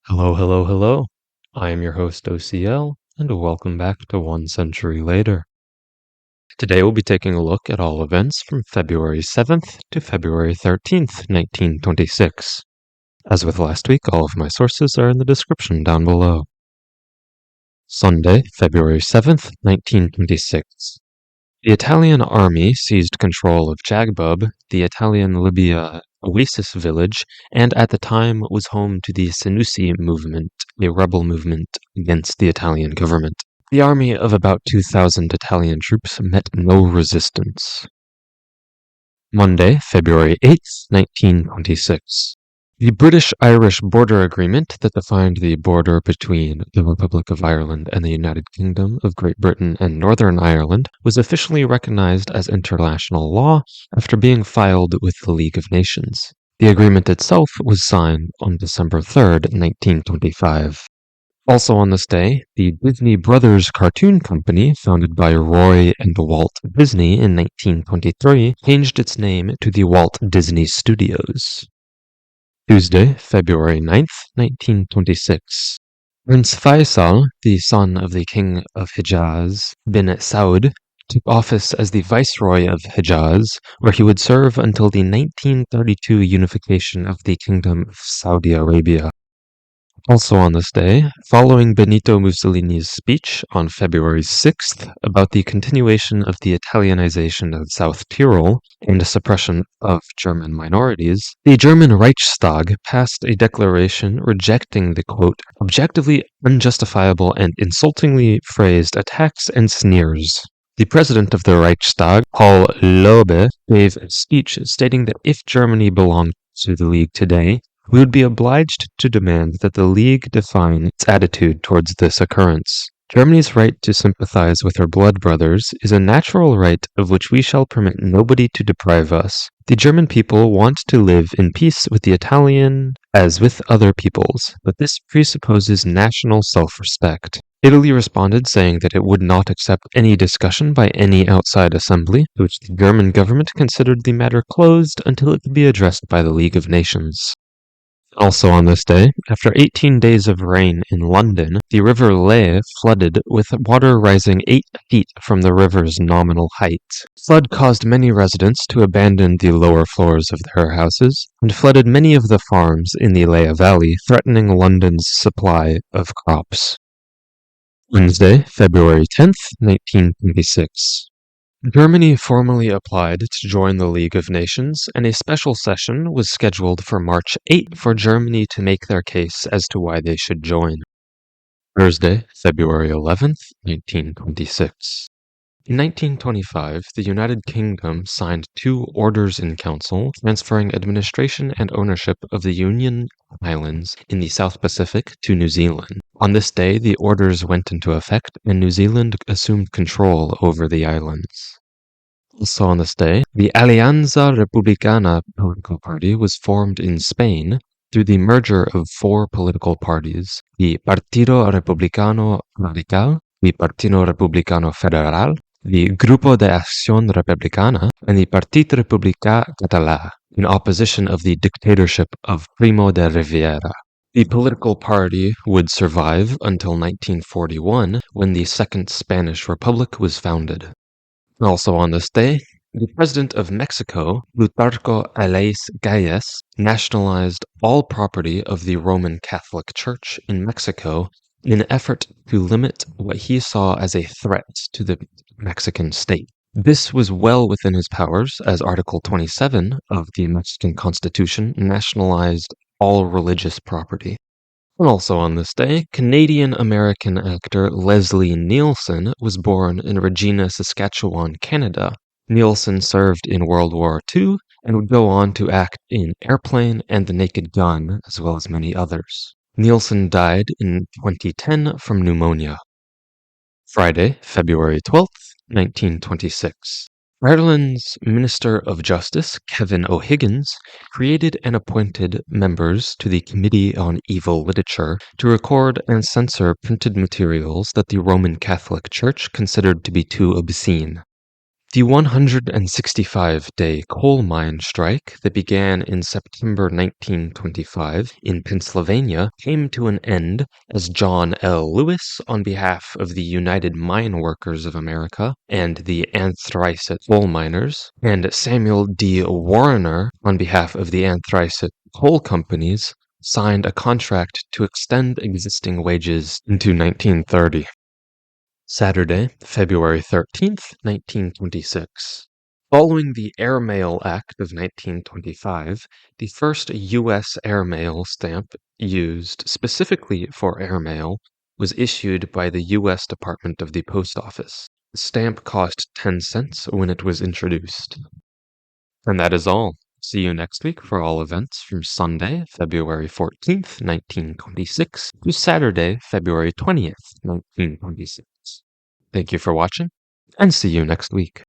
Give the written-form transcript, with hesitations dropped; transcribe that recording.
Hello, hello, hello. I am your host OCL, and welcome back to One Century Later. Today we'll be taking a look at all events from February 7th to February 13th, 1926. As with last week, all of my sources are in the description down below. Sunday, February 7th, 1926. The Italian army seized control of Jagbub, the Italian Libya oasis village, and at the time was home to the Senussi movement, a rebel movement against the Italian government. The army of about 2,000 Italian troops met no resistance. Monday, February 8th, 1926. The British-Irish border agreement that defined the border between the Republic of Ireland and the United Kingdom of Great Britain and Northern Ireland was officially recognized as international law after being filed with the League of Nations. The agreement itself was signed on December 3rd, 1925. Also on this day, the Disney Brothers Cartoon Company, founded by Roy and Walt Disney in 1923, changed its name to the Walt Disney Studios. Tuesday, February 9th, 1926. Prince Faisal, the son of the King of Hijaz bin Saud, took office as the Viceroy of Hijaz, where he would serve until the 1932 unification of the Kingdom of Saudi Arabia. Also on this day, following Benito Mussolini's speech on February 6th about the continuation of the Italianization of South Tyrol and suppression of German minorities, the German Reichstag passed a declaration rejecting the, quote, objectively unjustifiable and insultingly phrased attacks and sneers. The president of the Reichstag, Paul Lobe, gave a speech stating that if Germany belonged to the League today, we would be obliged to demand that the League define its attitude towards this occurrence. Germany's right to sympathize with her blood brothers is a natural right of which we shall permit nobody to deprive us. The German people want to live in peace with the Italian as with other peoples, but this presupposes national self-respect. Italy responded saying that it would not accept any discussion by any outside assembly, to which the German government considered the matter closed until it could be addressed by the League of Nations. Also on this day, after 18 days of rain in London, the River Lea flooded with water rising 8 feet from the river's nominal height. Flood caused many residents to abandon the lower floors of their houses and flooded many of the farms in the Lea Valley, threatening London's supply of crops. Wednesday, February 10th, 1926. Germany formally applied to join the League of Nations, and a special session was scheduled for March 8 for Germany to make their case as to why they should join. Thursday, February 11th, 1926. In 1925, the United Kingdom signed 2 orders in council transferring administration and ownership of the Union Islands in the South Pacific to New Zealand. On this day, the orders went into effect and New Zealand assumed control over the islands. Also on this day, the Alianza Republicana political party was formed in Spain through the merger of 4 political parties, the Partido Republicano Radical, the Partido Republicano Federal, the Grupo de Acción Republicana, and the Partit Republicà Català, in opposition of the dictatorship of Primo de Rivera. The political party would survive until 1941, when the Second Spanish Republic was founded. Also on this day, the President of Mexico, Plutarco Elías Calles, nationalized all property of the Roman Catholic Church in Mexico in an effort to limit what he saw as a threat to the Mexican state. This was well within his powers, as Article 27 of the Mexican Constitution nationalized all religious property. And also on this day, Canadian-American actor Leslie Nielsen was born in Regina, Saskatchewan, Canada. Nielsen served in World War II and would go on to act in Airplane and The Naked Gun, as well as many others. Nielsen died in 2010 from pneumonia. Friday, February 12th, 1926. Ireland's Minister of Justice, Kevin O'Higgins, created and appointed members to the Committee on Evil Literature to record and censor printed materials that the Roman Catholic Church considered to be too obscene. The 165-day coal mine strike that began in September 1925 in Pennsylvania came to an end as John L. Lewis, on behalf of the United Mine Workers of America and the Anthracite Coal Miners, and Samuel D. Warner, on behalf of the Anthracite Coal Companies, signed a contract to extend existing wages into 1930. Saturday, February 13th, 1926. Following the Airmail Act of 1925, the first U.S. airmail stamp used specifically for airmail was issued by the U.S. Department of the Post Office. The stamp cost 10 cents when it was introduced. And that is all. See you next week for all events from Sunday, February 14th, 1926 to Saturday, February 20th, 1926. Thank you for watching, and see you next week.